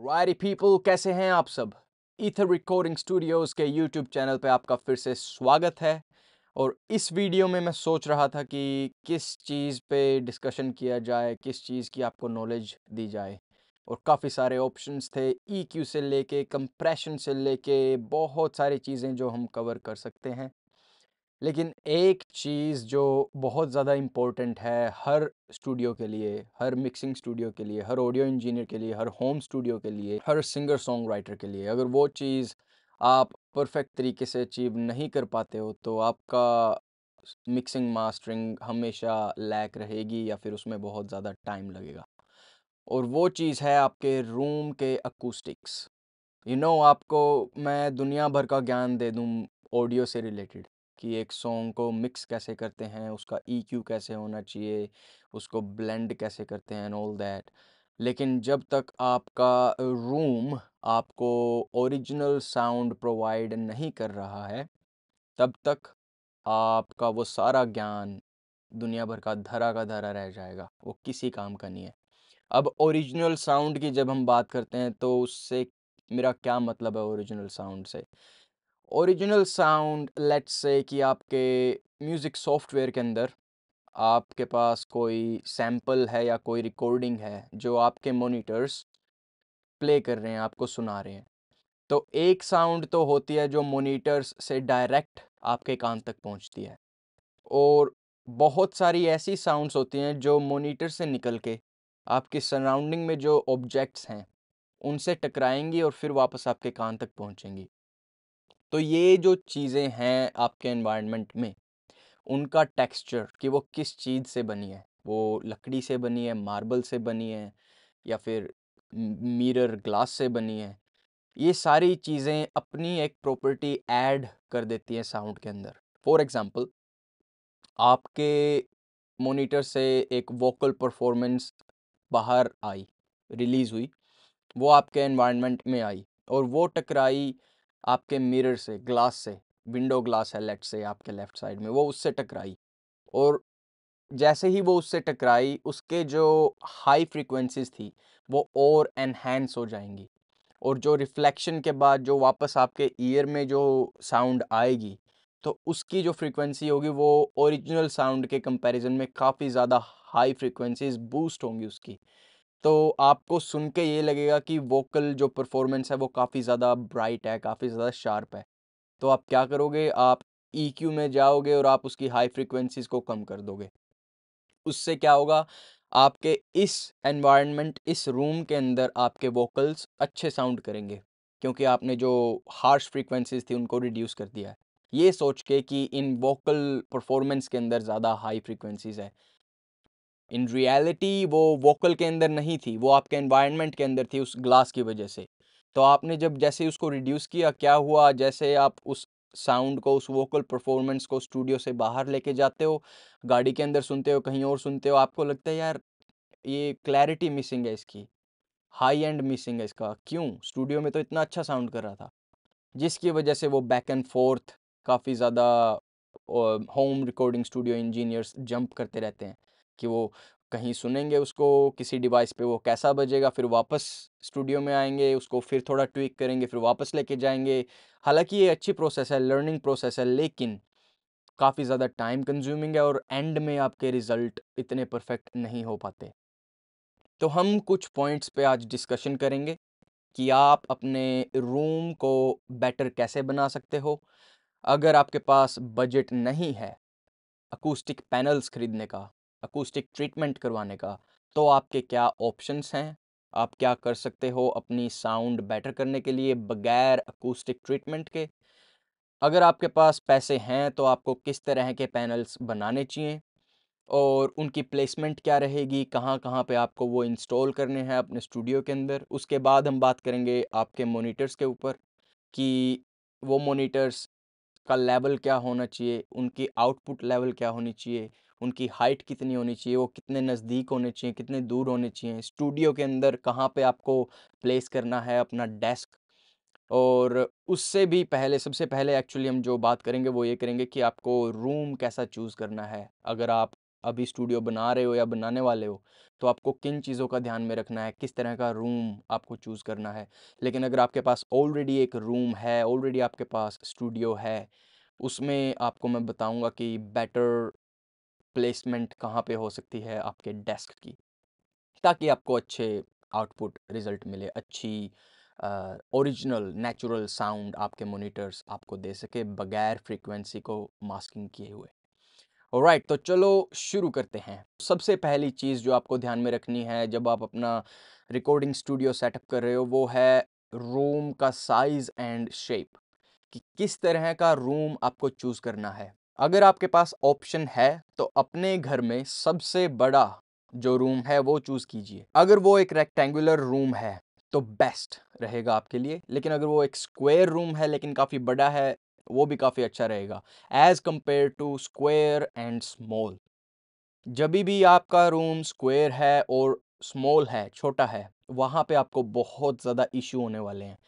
Righty people, कैसे हैं आप सब। ईथर रिकॉर्डिंग स्टूडियोज के यूट्यूब चैनल पे आपका फिर से स्वागत है। और इस वीडियो में मैं सोच रहा था कि किस चीज़ पे डिस्कशन किया जाए, किस चीज़ की आपको नॉलेज दी जाए। और काफ़ी सारे ऑप्शंस थे, EQ से लेके कंप्रेशन से लेके बहुत सारी चीज़ें जो हम कवर कर सकते हैं। लेकिन एक चीज़ जो बहुत ज़्यादा इम्पोर्टेंट है हर स्टूडियो के लिए, हर मिक्सिंग स्टूडियो के लिए, हर ऑडियो इंजीनियर के लिए, हर होम स्टूडियो के लिए, हर सिंगर सॉन्ग राइटर के लिए, अगर वो चीज़ आप परफेक्ट तरीके से अचीव नहीं कर पाते हो तो आपका मिक्सिंग मास्टरिंग हमेशा लैक रहेगी या फिर उसमें बहुत ज़्यादा टाइम लगेगा। और वो चीज़ है आपके रूम के अकूस्टिक्स। आपको मैं दुनिया भर का ज्ञान दे दूँ ऑडियो से रिलेटेड कि एक सॉन्ग को मिक्स कैसे करते हैं, उसका EQ कैसे होना चाहिए, उसको ब्लेंड कैसे करते हैं एंड ऑल दैट। लेकिन जब तक आपका रूम आपको ओरिजिनल साउंड प्रोवाइड नहीं कर रहा है, तब तक आपका वो सारा ज्ञान दुनिया भर का धरा रह जाएगा, वो किसी काम का नहीं है। अब ओरिजिनल साउंड की जब हम बात करते हैं तो उससे मेरा क्या मतलब है ओरिजिनल साउंड से। ओरिजिनल साउंड लेट्स से कि आपके म्यूज़िक सॉफ्टवेयर के अंदर आपके पास कोई सैंपल है या कोई रिकॉर्डिंग है जो आपके मॉनिटर्स प्ले कर रहे हैं, आपको सुना रहे हैं। तो एक साउंड तो होती है जो मॉनिटर्स से डायरेक्ट आपके कान तक पहुंचती है, और बहुत सारी ऐसी साउंड्स होती हैं जो मॉनिटर से निकल के आपके सराउंडिंग में जो ऑब्जेक्ट्स हैं उनसे टकराएंगी और फिर वापस आपके कान तक पहुंचेंगी। तो ये जो चीज़ें हैं आपके एनवायरनमेंट में, उनका टेक्सचर कि वो किस चीज़ से बनी है, वो लकड़ी से बनी है, मार्बल से बनी है, या फिर मिरर ग्लास से बनी है, ये सारी चीज़ें अपनी एक प्रॉपर्टी ऐड कर देती हैं साउंड के अंदर। फॉर एग्ज़ाम्पल, आपके मॉनिटर से एक वोकल परफॉर्मेंस बाहर आई, रिलीज़ हुई, वो आपके एनवायरनमेंट में आई और वो टकराई आपके मिरर से, ग्लास से, विंडो ग्लास है लेट्स से आपके लेफ़्ट साइड में, वो उससे टकराई। और जैसे ही वो उससे टकराई, उसके जो हाई फ्रीक्वेंसीज़ थी, वो और एनहांस हो जाएँगी। और जो रिफ्लेक्शन के बाद जो वापस आपके ईयर में जो साउंड आएगी, तो उसकी जो फ्रीक्वेंसी होगी वो ओरिजिनल साउंड के कंपैरिजन में काफ़ी ज़्यादा हाई फ्रीक्वेंसीज़ बूस्ट होंगी उसकी। तो आपको सुन के ये लगेगा कि वोकल जो परफॉर्मेंस है वो काफ़ी ज़्यादा ब्राइट है, काफ़ी ज़्यादा शार्प है। तो आप क्या करोगे, आप EQ में जाओगे और आप उसकी हाई फ्रीक्वेंसीज़ को कम कर दोगे। उससे क्या होगा, आपके इस एनवायरनमेंट, इस रूम के अंदर आपके वोकल्स अच्छे साउंड करेंगे, क्योंकि आपने जो हार्श फ्रीक्वेंसीज़ थी उनको रिड्यूस कर दिया है। ये सोच के कि इन वोकल परफॉर्मेंस के अंदर ज़्यादा हाई फ्रीक्वेंसीज़ है। इन रियलिटी वो वोकल के अंदर नहीं थी, वो आपके एनवायरनमेंट के अंदर थी उस ग्लास की वजह से। तो आपने जब जैसे ही उसको रिड्यूस किया, क्या हुआ, जैसे आप उस साउंड को, उस वोकल परफॉर्मेंस को स्टूडियो से बाहर लेके जाते हो, गाड़ी के अंदर सुनते हो, कहीं और सुनते हो, आपको लगता है यार ये क्लैरिटी मिसिंग है इसकी, हाई एंड मिसिंग है इसका। क्यों? स्टूडियो में तो इतना अच्छा साउंड कर रहा था। जिसकी वजह से वो बैक एंड फोर्थ काफ़ी ज़्यादा home recording studio engineers jump करते रहते हैं कि वो कहीं सुनेंगे उसको किसी डिवाइस पे, वो कैसा बजेगा, फिर वापस स्टूडियो में आएंगे, उसको फिर थोड़ा ट्विक करेंगे, फिर वापस लेके जाएंगे। हालांकि ये अच्छी प्रोसेस है, लर्निंग प्रोसेस है, लेकिन काफ़ी ज़्यादा टाइम कंज्यूमिंग है और एंड में आपके रिज़ल्ट इतने परफेक्ट नहीं हो पाते। तो हम कुछ पॉइंट्स पे आज डिस्कशन करेंगे कि आप अपने रूम को बेटर कैसे बना सकते हो। अगर आपके पास बजट नहीं है अकूस्टिक पैनल्स खरीदने का, अकूस्टिक ट्रीटमेंट करवाने का, तो आपके क्या ऑप्शंस हैं, आप क्या कर सकते हो अपनी साउंड बेटर करने के लिए बगैर अकूस्टिक ट्रीटमेंट के। अगर आपके पास पैसे हैं तो आपको किस तरह के पैनल्स बनाने चाहिए और उनकी प्लेसमेंट क्या रहेगी, कहाँ-कहाँ पे आपको वो इंस्टॉल करने हैं अपने स्टूडियो के अंदर। उसके बाद हम बात करेंगे आपके मॉनिटर्स के ऊपर कि वो मॉनिटर्स का लेवल क्या होना चाहिए, उनकी आउटपुट लेवल क्या होनी चाहिए, उनकी हाइट कितनी होनी चाहिए, वो कितने नज़दीक होने चाहिए, कितने दूर होने चाहिए, स्टूडियो के अंदर कहाँ पे आपको प्लेस करना है अपना डेस्क। और उससे भी पहले, सबसे पहले एक्चुअली हम जो बात करेंगे वो ये करेंगे कि आपको रूम कैसा चूज़ करना है। अगर आप अभी स्टूडियो बना रहे हो या बनाने वाले हो, तो आपको किन चीज़ों का ध्यान में रखना है, किस तरह का रूम आपको चूज़ करना है। लेकिन अगर आपके पास ऑलरेडी एक रूम है, ऑलरेडी आपके पास स्टूडियो है, उसमें आपको मैं बताऊँगा कि बेटर प्लेसमेंट कहाँ पे हो सकती है आपके डेस्क की, ताकि आपको अच्छे आउटपुट रिज़ल्ट मिले, अच्छी ओरिजिनल नेचुरल साउंड आपके मॉनिटर्स आपको दे सके बगैर फ्रीक्वेंसी को मास्किंग किए हुए। ऑलराइट, तो चलो शुरू करते हैं। सबसे पहली चीज़ जो आपको ध्यान में रखनी है जब आप अपना रिकॉर्डिंग स्टूडियो सेटअप कर रहे हो, वो है रूम का साइज़ एंड शेप, कि किस तरह का रूम आपको चूज़ करना है। अगर आपके पास ऑप्शन है तो अपने घर में सबसे बड़ा जो रूम है वो चूज़ कीजिए। अगर वो एक रेक्टेंगुलर रूम है तो बेस्ट रहेगा आपके लिए, लेकिन अगर वो एक स्क्वायर रूम है लेकिन काफ़ी बड़ा है, वो भी काफ़ी अच्छा रहेगा as compare to square and small. जब भी आपका रूम स्क्वायर है और स्मॉल है, छोटा है, वहाँ पे आपको बहुत ज़्यादा इश्यू होने वाले हैं।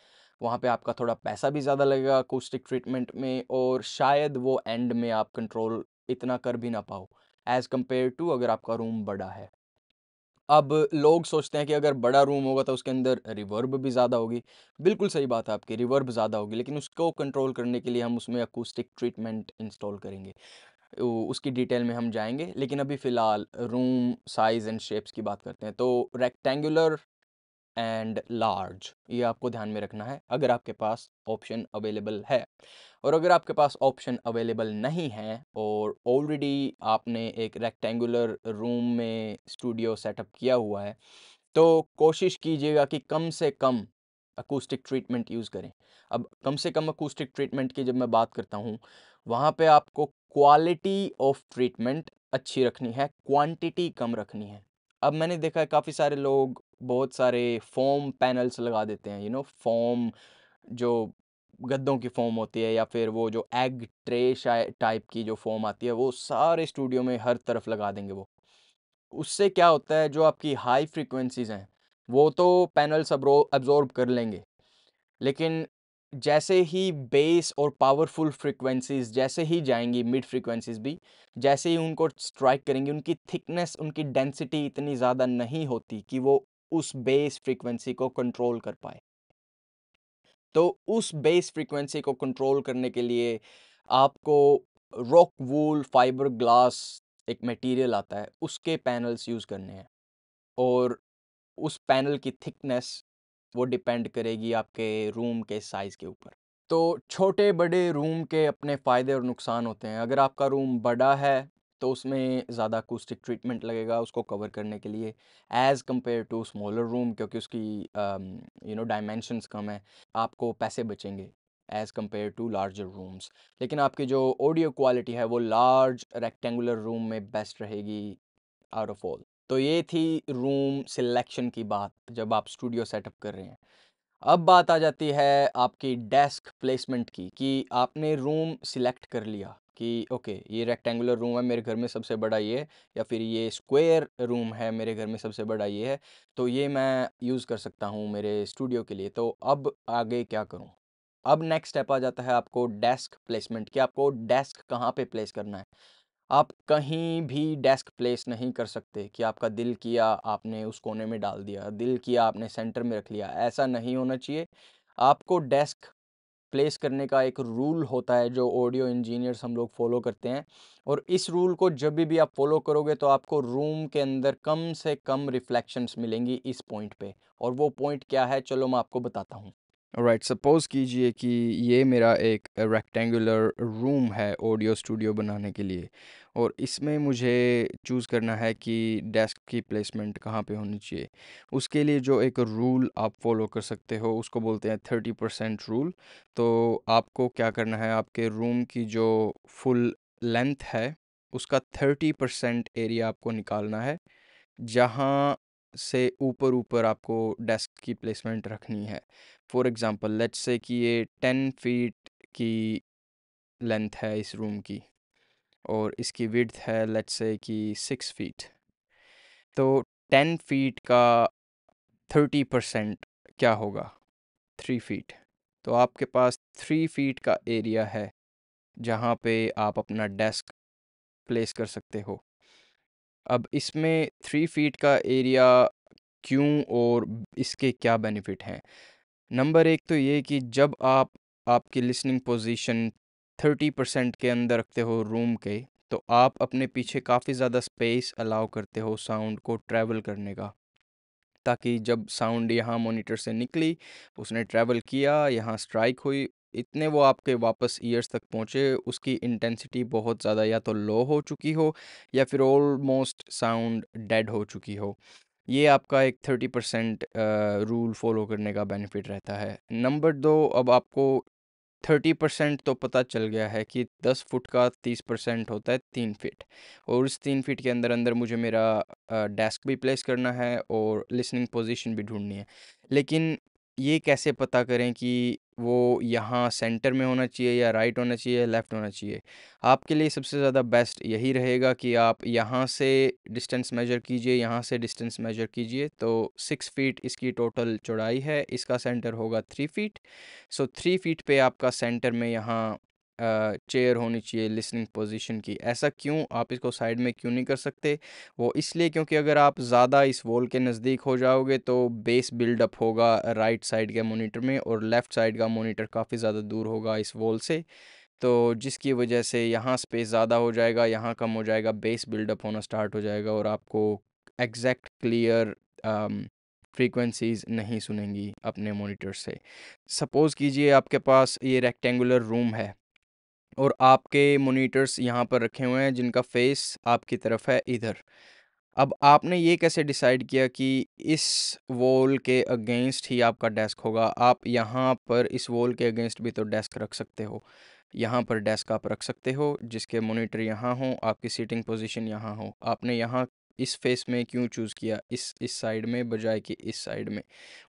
वहाँ पे आपका थोड़ा पैसा भी ज़्यादा लगेगा अकॉस्टिक ट्रीटमेंट में, और शायद वो एंड में आप कंट्रोल इतना कर भी ना पाओ एज़ कंपेयर टू अगर आपका रूम बड़ा है। अब लोग सोचते हैं कि अगर बड़ा रूम होगा तो उसके अंदर रिवर्ब भी ज़्यादा होगी। बिल्कुल सही बात है आपकी, रिवर्ब ज़्यादा होगी, लेकिन उसको कंट्रोल करने के लिए हम उसमें अकॉस्टिक ट्रीटमेंट इंस्टॉल करेंगे। उसकी डिटेल में हम जाएँगे, लेकिन अभी फ़िलहाल रूम साइज़ एंड शेप्स की बात करते हैं। तो रेक्टेंगुलर एंड लार्ज, ये आपको ध्यान में रखना है अगर आपके पास ऑप्शन अवेलेबल है। और अगर आपके पास ऑप्शन अवेलेबल नहीं है और ऑलरेडी आपने एक रेक्टेंगुलर रूम में स्टूडियो सेटअप किया हुआ है, तो कोशिश कीजिएगा कि कम से कम अकूस्टिक ट्रीटमेंट यूज़ करें। अब कम से कम अकूस्टिक ट्रीटमेंट की जब मैं बात करता हूँ, वहाँ पे आपको क्वालिटी ऑफ ट्रीटमेंट अच्छी रखनी है, क्वांटिटी कम रखनी है। अब मैंने देखा है काफ़ी सारे लोग बहुत सारे फ़ोम पैनल्स लगा देते हैं, फ़ोम, जो गद्दों की फ़ोम होती है, या फिर वो जो एग ट्रे टाइप की जो फ़ोम आती है, वो सारे स्टूडियो में हर तरफ लगा देंगे वो। उससे क्या होता है, जो आपकी हाई फ्रीक्वेंसीज़ हैं, वो तो पैनल्स अब्ज़ॉर्ब कर लेंगे, लेकिन जैसे ही बेस और पावरफुल फ्रीक्वेंसीज़ जैसे ही जाएँगी, मिड फ्रीक्वेंसीज़ भी, जैसे ही उनको स्ट्राइक करेंगी, उनकी थिकनेस, उनकी डेंसिटी इतनी ज़्यादा नहीं होती कि वो उस बेस फ्रीक्वेंसी को कंट्रोल कर पाए। तो उस बेस फ्रीक्वेंसी को कंट्रोल करने के लिए आपको रॉक वूल फाइबर ग्लास एक मटेरियल आता है, उसके पैनल्स यूज़ करने हैं, और उस पैनल की थिकनेस वो डिपेंड करेगी आपके रूम के साइज़ के ऊपर। तो छोटे बड़े रूम के अपने फ़ायदे और नुकसान होते हैं। अगर आपका रूम बड़ा है तो उसमें ज़्यादा अकॉस्टिक ट्रीटमेंट लगेगा उसको कवर करने के लिए as compare to smaller room, क्योंकि उसकी डायमेंशंस कम है, आपको पैसे बचेंगे as compare to larger rooms. लेकिन आपकी जो ऑडियो क्वालिटी है वो लार्ज रेक्टेंगुलर रूम में बेस्ट रहेगी आउट ऑफ ऑल। तो ये थी रूम सिलेक्शन की बात जब आप स्टूडियो सेटअप कर रहे हैं। अब बात आ जाती है आपकी डेस्क प्लेसमेंट की, कि आपने रूम सिलेक्ट कर लिया कि ओके, ये रेक्टेंगुलर रूम है, मेरे घर में सबसे बड़ा ये है, या फिर ये स्क्वायर रूम है, मेरे घर में सबसे बड़ा ये है, तो ये मैं यूज़ कर सकता हूँ मेरे स्टूडियो के लिए। तो अब आगे क्या करूँ? अब नेक्स्ट स्टेप आ जाता है आपको डेस्क प्लेसमेंट, कि आपको डेस्क कहाँ पे प्लेस करना है। आप कहीं भी डेस्क प्लेस नहीं कर सकते कि आपका दिल किया आपने उस कोने में डाल दिया, दिल किया आपने सेंटर में रख लिया, ऐसा नहीं होना चाहिए। आपको डेस्क प्लेस करने का एक रूल होता है जो ऑडियो इंजीनियर्स हम लोग फॉलो करते हैं, और इस रूल को जब भी आप फॉलो करोगे तो आपको रूम के अंदर कम से कम रिफ्लेक्शंस मिलेंगी इस पॉइंट पे। और वो पॉइंट क्या है, चलो मैं आपको बताता हूँ। राइट, सपोज़ कीजिए कि ये मेरा एक रेक्टेंगुलर रूम है ऑडियो स्टूडियो बनाने के लिए, और इसमें मुझे चूज़ करना है कि डेस्क की प्लेसमेंट कहाँ पे होनी चाहिए। उसके लिए जो एक रूल आप फॉलो कर सकते हो उसको बोलते हैं 30% रूल। तो आपको क्या करना है, आपके रूम की जो फुल लेंथ है उसका 30% एरिया आपको निकालना है, जहाँ से ऊपर ऊपर आपको डेस्क की प्लेसमेंट रखनी है। फॉर एग्ज़ाम्पल लेट्स से कि ये 10 फीट की लेंथ है इस रूम की, और इसकी विड्थ है लेट्स से कि 6 फीट। तो 10 फीट का 30% क्या होगा? 3 फीट। तो आपके पास 3 फीट का एरिया है जहाँ पे आप अपना डेस्क प्लेस कर सकते हो। अब इसमें 3 फीट का एरिया क्यों और इसके क्या बेनिफिट हैं? नंबर 1 तो ये कि जब आप आपकी लिसनिंग पोजीशन 30% के अंदर रखते हो रूम के, तो आप अपने पीछे काफ़ी ज़्यादा स्पेस अलाउ करते हो साउंड को ट्रैवल करने का। ताकि जब साउंड यहाँ मॉनिटर से निकली, उसने ट्रैवल किया, यहाँ स्ट्राइक हुई, इतने वो आपके वापस ईयर्स तक पहुँचे, उसकी इंटेंसिटी बहुत ज़्यादा या तो लो हो चुकी हो या फिर ऑलमोस्ट साउंड डेड हो चुकी हो। ये आपका एक 30% रूल फॉलो करने का बेनिफिट रहता है। नंबर 2, अब आपको 30% तो पता चल गया है कि 10 फुट का 30% होता है 3 फीट, और इस 3 फीट के अंदर अंदर मुझे मेरा डेस्क भी प्लेस करना है और लिसनिंग पोजीशन भी ढूंढनी है। लेकिन ये कैसे पता करें कि वो यहाँ सेंटर में होना चाहिए या राइट होना चाहिए या लेफ़्ट होना चाहिए? आपके लिए सबसे ज़्यादा बेस्ट यही रहेगा कि आप यहाँ से डिस्टेंस मेजर कीजिए, यहाँ से डिस्टेंस मेजर कीजिए। तो 6 फीट इसकी टोटल चौड़ाई है, इसका सेंटर होगा 3 फीट। सो 3 फीट पे आपका सेंटर में यहाँ चेयर होनी चाहिए लिसनिंग पोजीशन की। ऐसा क्यों? आप इसको साइड में क्यों नहीं कर सकते? वो इसलिए क्योंकि अगर आप ज़्यादा इस वॉल के नज़दीक हो जाओगे तो बेस बिल्डअप होगा राइट साइड के मॉनिटर में, और लेफ़्ट साइड का मॉनिटर काफ़ी ज़्यादा दूर होगा इस वॉल से। तो जिसकी वजह से यहाँ स्पेस ज़्यादा हो जाएगा, यहाँ कम हो जाएगा, बेस बिल्डअप होना स्टार्ट हो जाएगा और आपको एग्जैक्ट क्लियर फ्रीक्वेंसीज़ नहीं सुनेंगी अपने मॉनिटर से। सपोज़ कीजिए आपके पास ये रेक्टेंगुलर रूम है और आपके मॉनिटर्स यहाँ पर रखे हुए हैं जिनका फेस आपकी तरफ है इधर। अब आपने ये कैसे डिसाइड किया कि इस वॉल के अगेंस्ट ही आपका डेस्क होगा? आप यहाँ पर इस वॉल के अगेंस्ट भी तो डेस्क रख सकते हो। यहाँ पर डेस्क आप रख सकते हो जिसके मॉनिटर यहाँ हों, आपकी सीटिंग पोजीशन यहाँ हो। आपने यहाँ इस फेस में क्यों चूज़ किया इस साइड में बजाय कि इस साइड में?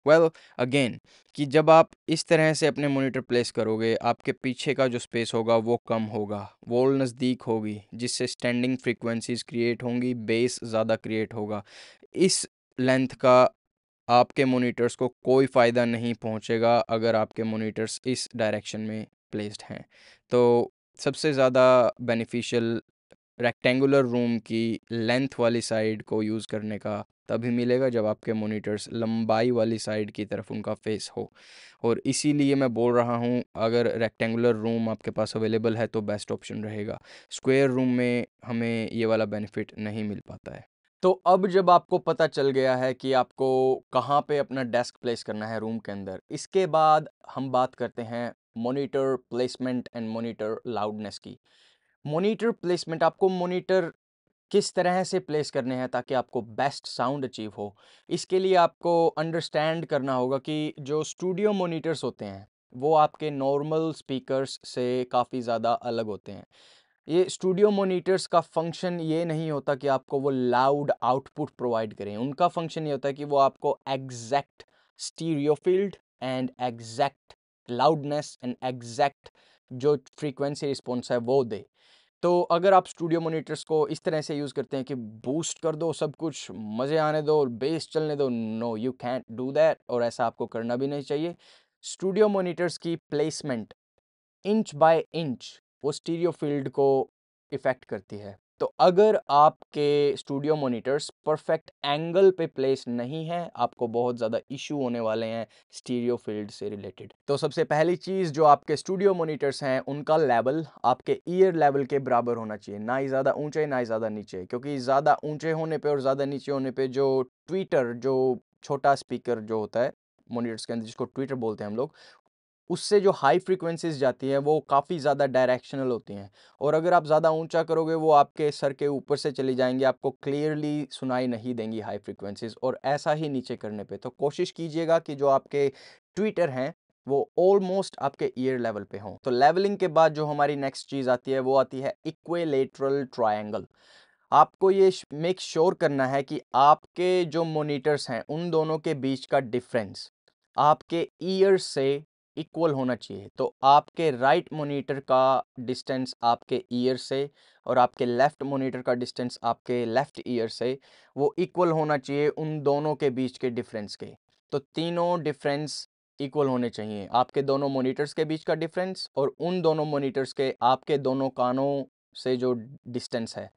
वेल अगेन, कि जब आप इस तरह से अपने मॉनिटर प्लेस करोगे, आपके पीछे का जो स्पेस होगा वो कम होगा, वॉल नज़दीक होगी, जिससे स्टैंडिंग फ्रीक्वेंसीज क्रिएट होंगी, बेस ज़्यादा क्रिएट होगा। इस लेंथ का आपके मॉनिटर्स को कोई फ़ायदा नहीं पहुंचेगा अगर आपके मॉनिटर्स इस डायरेक्शन में प्लेस्ड हैं। तो सबसे ज़्यादा बेनिफिशियल रेक्टेंगुलर रूम की लेंथ वाली साइड को यूज़ करने का तभी मिलेगा जब आपके मॉनिटर्स लंबाई वाली साइड की तरफ उनका फेस हो, और इसीलिए मैं बोल रहा हूँ अगर रेक्टेंगुलर रूम आपके पास अवेलेबल है तो बेस्ट ऑप्शन रहेगा। स्क्वायर रूम में हमें ये वाला बेनिफिट नहीं मिल पाता है। तो अब जब आपको पता चल गया है कि आपको कहाँ पे अपना डेस्क प्लेस करना है रूम के अंदर, इसके बाद हम बात करते हैं monitor placement and monitor loudness की। मॉनिटर प्लेसमेंट, आपको मॉनिटर किस तरह से प्लेस करने हैं ताकि आपको बेस्ट साउंड अचीव हो। इसके लिए आपको अंडरस्टैंड करना होगा कि जो स्टूडियो मॉनिटर्स होते हैं वो आपके नॉर्मल स्पीकर्स से काफ़ी ज़्यादा अलग होते हैं। ये स्टूडियो मॉनिटर्स का फंक्शन ये नहीं होता कि आपको वो लाउड आउटपुट प्रोवाइड करें। उनका फंक्शन ये होता है कि वो आपको exact stereo field and exact loudness and exact जो फ्रीक्वेंसी रिस्पॉन्स है वो दे। तो अगर आप स्टूडियो मॉनिटर्स को इस तरह से यूज़ करते हैं कि बूस्ट कर दो सब कुछ, मज़े आने दो, बेस चलने दो, no you can't do that, और ऐसा आपको करना भी नहीं चाहिए। स्टूडियो मॉनिटर्स की प्लेसमेंट इंच बाय इंच वो स्टीरियो फील्ड को इफ़ेक्ट करती है। तो अगर आपके स्टूडियो मॉनिटर्स परफेक्ट एंगल पे प्लेस नहीं है, आपको बहुत ज़्यादा इशू होने वाले हैं स्टीरियो फील्ड से रिलेटेड। तो सबसे पहली चीज़, जो आपके स्टूडियो मॉनिटर्स हैं उनका लेवल आपके ईयर लेवल के बराबर होना चाहिए, ना ही ज़्यादा ऊंचे ना ही ज़्यादा नीचे, क्योंकि ज़्यादा ऊंचे होने पे और ज़्यादा नीचे होने पे जो ट्वीटर, जो छोटा स्पीकर जो होता है मॉनिटर्स के अंदर जिसको ट्वीटर बोलते हैं हम लोग, उससे जो हाई फ्रीक्वेंसीज़ जाती हैं वो काफ़ी ज़्यादा डायरेक्शनल होती हैं, और अगर आप ज़्यादा ऊंचा करोगे वो आपके सर के ऊपर से चली जाएंगी, आपको क्लियरली सुनाई नहीं देंगी हाई फ्रीक्वेंसीज़, और ऐसा ही नीचे करने पे। तो कोशिश कीजिएगा कि जो आपके ट्विटर हैं वो ऑलमोस्ट आपके ईयर लेवल पे हों। तो लेवलिंग के बाद जो हमारी नेक्स्ट चीज़ आती है वो आती है इक्विलेटरल ट्रायंगल। आपको ये मेक श्योर करना है कि आपके जो मॉनिटर्स हैं उन दोनों के बीच का डिफरेंस आपके ईयर से इक्वल होना चाहिए। तो आपके राइट मॉनिटर का डिस्टेंस आपके ईयर से और आपके लेफ्ट मॉनिटर का डिस्टेंस आपके लेफ्ट ईयर से वो इक्वल होना चाहिए उन दोनों के बीच के डिफरेंस के। तो तीनों डिफरेंस इक्वल होने चाहिए, आपके दोनों मॉनिटर्स के बीच का डिफरेंस और उन दोनों मॉनिटर्स के आपके दोनों कानों से जो डिस्टेंस है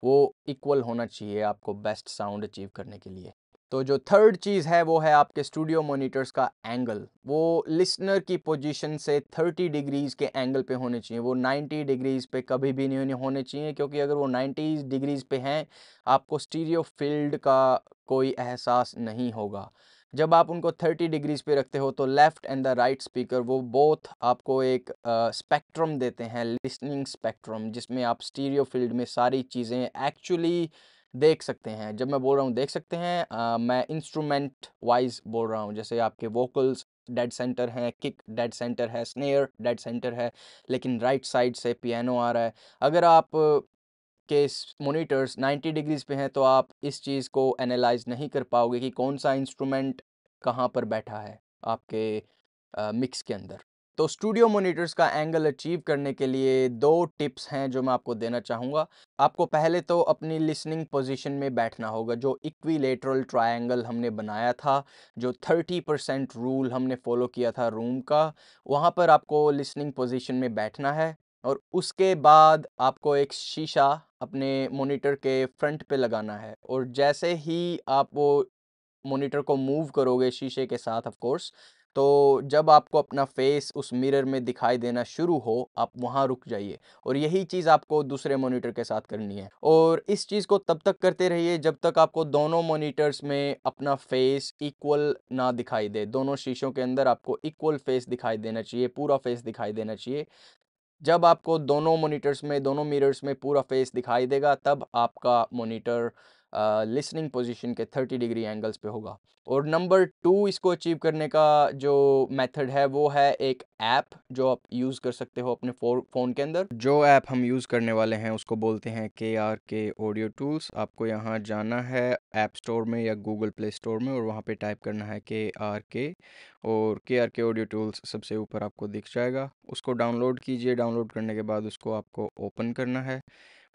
वो इक्वल होना चाहिए आपको बेस्ट साउंड अचीव करने के लिए। तो जो थर्ड चीज़ है वो है आपके स्टूडियो मॉनिटर्स का एंगल। वो लिसनर की पोजीशन से 30 डिग्रीज़ के एंगल पे होने चाहिए। वो 90 डिग्रीज़ पे कभी भी नहीं होने चाहिए, क्योंकि अगर वो 90 डिग्रीज़ पे हैं, आपको स्टीरियो फील्ड का कोई एहसास नहीं होगा। जब आप उनको 30 डिग्रीज़ पे रखते हो तो left and the right speaker वो बोथ आपको एक स्पेक्ट्रम देते हैं, लिसनिंग स्पेक्ट्रम, जिसमें आप स्टीरियो फील्ड में सारी चीज़ें एक्चुअली देख सकते हैं। जब मैं बोल रहा हूँ देख सकते हैं, मैं इंस्ट्रूमेंट वाइज बोल रहा हूँ। जैसे आपके वोकल्स डेड सेंटर हैं, किक डेड सेंटर है, स्नेयर डेड सेंटर है, लेकिन राइट साइड से पियानो आ रहा है। अगर आप के मोनिटर्स 90 डिग्रीज पे हैं तो आप इस चीज़ को एनालाइज नहीं कर पाओगे कि कौन सा इंस्ट्रूमेंट कहाँ पर बैठा है आपके मिक्स के अंदर। तो स्टूडियो मॉनिटर्स का एंगल अचीव करने के लिए दो टिप्स हैं जो मैं आपको देना चाहूँगा। आपको पहले तो अपनी लिसनिंग पोजीशन में बैठना होगा। जो इक्विलेटरल ट्रायंगल हमने बनाया था, जो 30% रूल हमने फॉलो किया था रूम का, वहाँ पर आपको लिसनिंग पोजीशन में बैठना है। और उसके बाद आपको एक शीशा अपने मॉनिटर के फ्रंट पे लगाना है, और जैसे ही आप वो मॉनिटर को मूव करोगे शीशे के साथ ऑफ कोर्स, तो जब आपको अपना फेस उस मिरर में दिखाई देना शुरू हो, आप वहाँ रुक जाइए। और यही चीज़ आपको दूसरे मॉनिटर के साथ करनी है, और इस चीज़ को तब तक करते रहिए जब तक आपको दोनों मॉनिटर्स में अपना फेस इक्वल ना दिखाई दे। दोनों शीशों के अंदर आपको इक्वल फेस दिखाई देना चाहिए, पूरा फेस दिखाई देना चाहिए। जब आपको दोनों मॉनिटर्स में, दोनों मिरर्स में पूरा फेस दिखाई देगा, तब आपका मॉनिटर लिसनिंग पोजीशन के 30 डिग्री एंगल्स पे होगा। और नंबर 2 इसको अचीव करने का जो मेथड है वो है एक ऐप जो आप यूज़ कर सकते हो अपने फ़ोन के अंदर। जो ऐप हम यूज़ करने वाले हैं उसको बोलते हैं KRK ऑडियो टूल्स। आपको यहाँ जाना है ऐप स्टोर में या गूगल प्ले स्टोर में, और वहाँ पे टाइप करना है KRK, और KRK ऑडियो टूल्स सबसे ऊपर आपको दिख जाएगा। उसको डाउनलोड कीजिए। डाउनलोड करने के बाद उसको आपको ओपन करना है।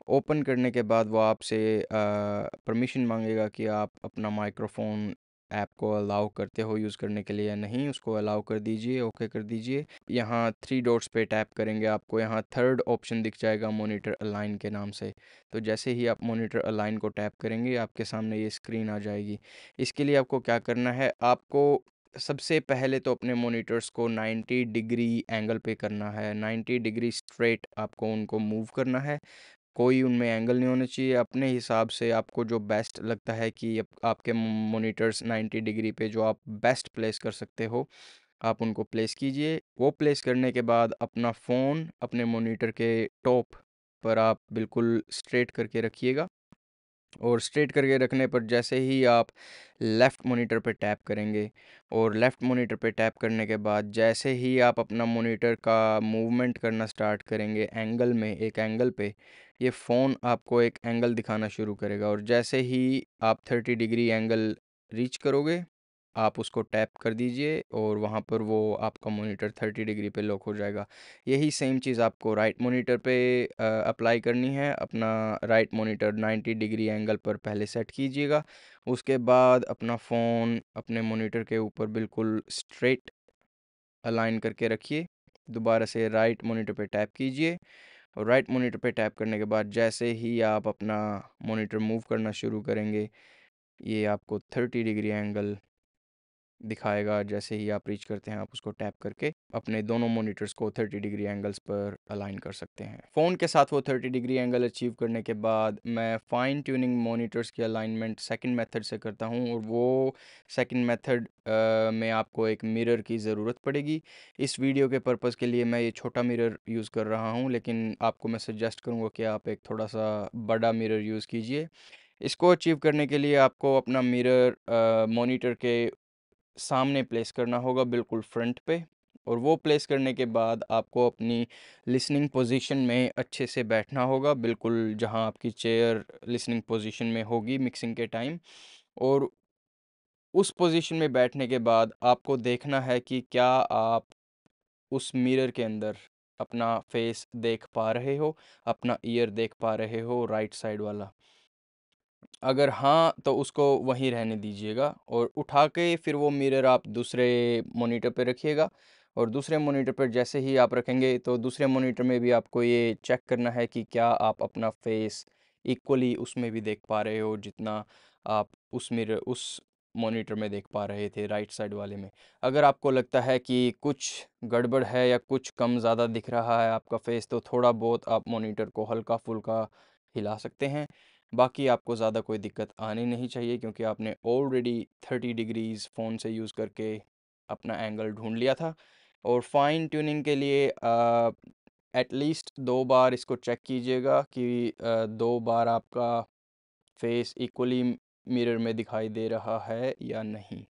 ओपन करने के बाद वो आपसे परमिशन मांगेगा कि आप अपना माइक्रोफोन ऐप को अलाउ करते हो यूज़ करने के लिए या नहीं। उसको अलाउ कर दीजिए, ओके कर दीजिए। यहाँ 3 डॉट्स पे टैप करेंगे, आपको यहाँ थर्ड ऑप्शन दिख जाएगा मॉनिटर अलाइन के नाम से। तो जैसे ही आप मॉनिटर अलाइन को टैप करेंगे, आपके सामने ये स्क्रीन आ जाएगी। इसके लिए आपको क्या करना है, आपको सबसे पहले तो अपने मॉनिटर्स को 90 डिग्री एंगल पे करना है। 90 डिग्री स्ट्रेट आपको उनको मूव करना है। कोई उनमें एंगल नहीं होना चाहिए। अपने हिसाब से आपको जो बेस्ट लगता है कि आपके मॉनिटर्स 90 डिग्री पे जो आप बेस्ट प्लेस कर सकते हो, आप उनको प्लेस कीजिए। वो प्लेस करने के बाद अपना फ़ोन अपने मॉनिटर के टॉप पर आप बिल्कुल स्ट्रेट करके रखिएगा, और स्ट्रेट करके रखने पर जैसे ही आप लेफ़्ट मॉनिटर पे टैप करेंगे, और लेफ़्ट मॉनिटर पे टैप करने के बाद जैसे ही आप अपना मॉनिटर का मूवमेंट करना स्टार्ट करेंगे एंगल में, एक एंगल पे, ये फ़ोन आपको एक एंगल दिखाना शुरू करेगा। और जैसे ही आप 30 डिग्री एंगल रीच करोगे, आप उसको टैप कर दीजिए, और वहाँ पर वो आपका मॉनिटर 30 डिग्री पे लॉक हो जाएगा। यही सेम चीज़ आपको राइट मॉनिटर पे अप्लाई करनी है। अपना राइट मॉनिटर 90 डिग्री एंगल पर पहले सेट कीजिएगा। उसके बाद अपना फ़ोन अपने मॉनिटर के ऊपर बिल्कुल स्ट्रेट अलाइन करके रखिए। दोबारा से राइट मॉनिटर पे टैप कीजिए, और राइट मॉनिटर पे टैप करने के बाद जैसे ही आप अपना मॉनिटर मूव करना शुरू करेंगे, ये आपको 30 डिग्री एंगल दिखाएगा। जैसे ही आप रीच करते हैं, आप उसको टैप करके अपने दोनों मॉनिटर्स को 30 डिग्री एंगल्स पर अलाइन कर सकते हैं। फ़ोन के साथ वो 30 डिग्री एंगल अचीव करने के बाद मैं फ़ाइन ट्यूनिंग मॉनिटर्स की अलाइनमेंट सेकंड मेथड से करता हूँ, और वो सेकंड मेथड में आपको एक मिरर की ज़रूरत पड़ेगी। इस वीडियो के पर्पज़ के लिए मैं ये छोटा मिरर यूज़ कर रहा हूँ, लेकिन आपको मैं सजेस्ट करूँगा कि आप एक थोड़ा सा बड़ा मिरर यूज़ कीजिए। इसको अचीव करने के लिए आपको अपना मिरर मॉनिटर के सामने प्लेस करना होगा, बिल्कुल फ्रंट पे। और वो प्लेस करने के बाद आपको अपनी लिसनिंग पोजीशन में अच्छे से बैठना होगा, बिल्कुल जहां आपकी चेयर लिसनिंग पोजीशन में होगी मिक्सिंग के टाइम। और उस पोजीशन में बैठने के बाद आपको देखना है कि क्या आप उस मिरर के अंदर अपना फेस देख पा रहे हो, अपना ईयर देख पा रहे हो राइट साइड वाला। अगर हाँ, तो उसको वहीं रहने दीजिएगा, और उठा के फिर वो मिरर आप दूसरे मॉनिटर पे रखिएगा। और दूसरे मॉनिटर पर जैसे ही आप रखेंगे, तो दूसरे मॉनिटर में भी आपको ये चेक करना है कि क्या आप अपना फेस इक्वली उसमें भी देख पा रहे हो जितना आप उस मॉनिटर में देख पा रहे थे राइट साइड वाले में। अगर आपको लगता है कि कुछ गड़बड़ है या कुछ कम ज़्यादा दिख रहा है आपका फेस, तो थोड़ा बहुत आप मॉनिटर को हल्का फुल्का हिला सकते हैं। बाकी आपको ज़्यादा कोई दिक्कत आनी नहीं चाहिए, क्योंकि आपने ऑलरेडी 30 डिग्रीज़ फ़ोन से यूज़ करके अपना एंगल ढूंढ लिया था। और फाइन ट्यूनिंग के लिए एटलीस्ट 2 बार इसको चेक कीजिएगा कि 2 बार आपका फेस इक्वली मिरर में दिखाई दे रहा है या नहीं।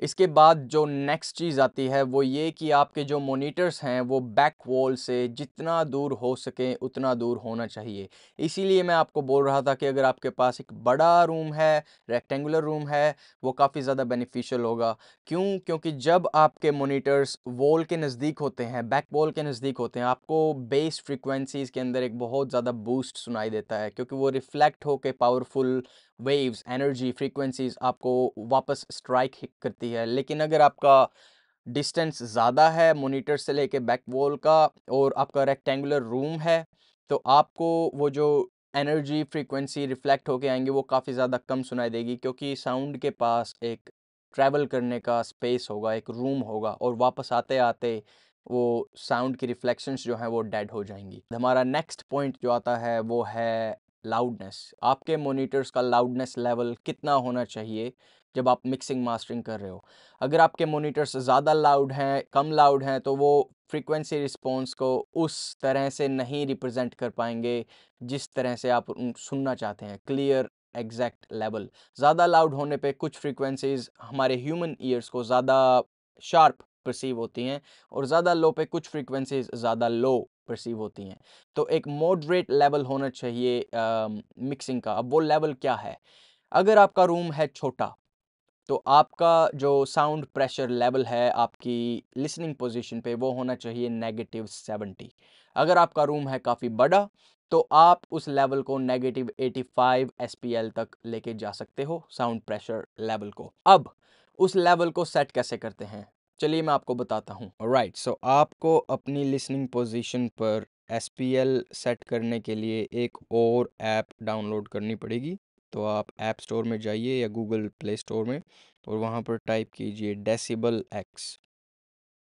इसके बाद जो नेक्स्ट चीज़ आती है वो ये कि आपके जो मॉनिटर्स हैं वो बैक वॉल से जितना दूर हो सके उतना दूर होना चाहिए। इसीलिए मैं आपको बोल रहा था कि अगर आपके पास एक बड़ा रूम है, रेक्टेंगुलर रूम है, वो काफ़ी ज़्यादा बेनिफिशियल होगा। क्यों? क्योंकि जब आपके मॉनिटर्स वॉल के नज़दीक होते हैं, बैक वॉल के नज़दीक होते हैं, आपको बेस फ्रीक्वेंसीज़ के अंदर एक बहुत ज़्यादा बूस्ट सुनाई देता है, क्योंकि वो रिफ्लेक्ट होके पावरफुल वेव्स, एनर्जी, फ्रीक्वेंसीज आपको वापस स्ट्राइक करती है। लेकिन अगर आपका डिस्टेंस ज़्यादा है मॉनिटर से लेके बैक वॉल का और आपका रेक्टेंगुलर रूम है, तो आपको वो जो एनर्जी, फ्रीक्वेंसी रिफ्लेक्ट होके आएंगे वो काफ़ी ज़्यादा कम सुनाई देगी, क्योंकि साउंड के पास एक ट्रैवल करने का स्पेस होगा, एक रूम होगा, और वापस आते आते वो साउंड की रिफ्लेक्शंस जो हैं वो डेड हो जाएंगी। हमारा नेक्स्ट पॉइंट जो आता है वो है लाउडनेस। आपके मॉनिटर्स का लाउडनेस लेवल कितना होना चाहिए जब आप मिक्सिंग मास्टरिंग कर रहे हो। अगर आपके मॉनिटर्स ज़्यादा लाउड हैं, कम लाउड हैं, तो वो फ्रीक्वेंसी रिस्पॉन्स को उस तरह से नहीं रिप्रेजेंट कर पाएंगे जिस तरह से आप सुनना चाहते हैं, क्लियर एग्जैक्ट लेवल। ज़्यादा लाउड होने पे कुछ फ्रीक्वेंसीज हमारे ह्यूमन ईयर्स को ज़्यादा शार्प परसीव होती हैं, और ज़्यादा लो पे कुछ फ्रीक्वेंसीज ज़्यादा लो परसीव होती हैं। तो एक मॉडरेट लेवल होना चाहिए मिक्सिंग का। अब वो लेवल क्या है? अगर आपका रूम है छोटा, तो आपका जो साउंड प्रेशर लेवल है आपकी लिसनिंग पोजीशन पे वो होना चाहिए -70। अगर आपका रूम है काफ़ी बड़ा, तो आप उस लेवल को -85 SPL तक लेके जा सकते हो, साउंड प्रेशर लेवल को। अब उस लेवल को सेट कैसे करते हैं, चलिए मैं आपको बताता हूँ। राइट, सो आपको अपनी लिसनिंग पोजीशन पर SPL सेट करने के लिए एक और ऐप डाउनलोड करनी पड़ेगी। तो आप ऐप स्टोर में जाइए या गूगल प्ले स्टोर में, और वहाँ पर टाइप कीजिए डेसिबल एक्स।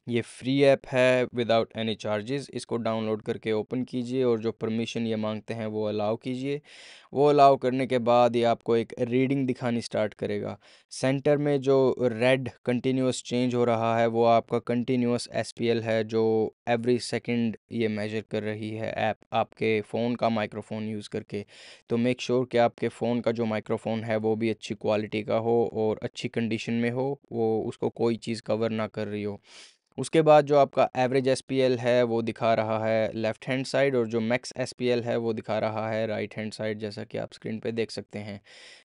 ये फ्री ऐप है विदाउट एनी चार्जेस। इसको डाउनलोड करके ओपन कीजिए और जो परमिशन ये मांगते हैं वो अलाउ कीजिए। वो अलाउ करने के बाद ये आपको एक रीडिंग दिखानी स्टार्ट करेगा। सेंटर में जो रेड कंटिन्यूस चेंज हो रहा है वो आपका कंटिन्यूस SPL है, जो एवरी सेकंड ये मेजर कर रही है ऐप आपके फ़ोन का माइक्रोफोन यूज़ करके। तो मेक श्योर कि आपके फ़ोन का जो माइक्रोफोन है वो भी अच्छी क्वालिटी का हो और अच्छी कंडीशन में हो, वो उसको कोई चीज़ कवर ना कर रही हो। उसके बाद जो आपका एवरेज SPL है वो दिखा रहा है लेफ़्ट हैंड साइड, और जो मैक्स SPL है वो दिखा रहा है राइट हैंड साइड, जैसा कि आप स्क्रीन पे देख सकते हैं।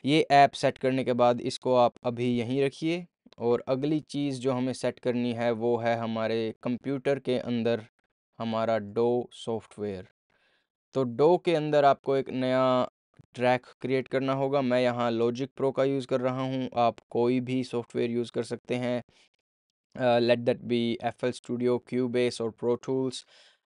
ये ऐप सेट करने के बाद इसको आप अभी यहीं रखिए, और अगली चीज़ जो हमें सेट करनी है वो है हमारे कंप्यूटर के अंदर हमारा डो सॉफ्टवेयर। तो डो के अंदर आपको एक नया ट्रैक क्रिएट करना होगा। मैं यहाँ लॉजिक प्रो का यूज़ कर रहा हूँ, आप कोई भी सॉफ्टवेयर यूज़ कर सकते हैं। Let that be FL studio, Cubase और प्रो टूल्स।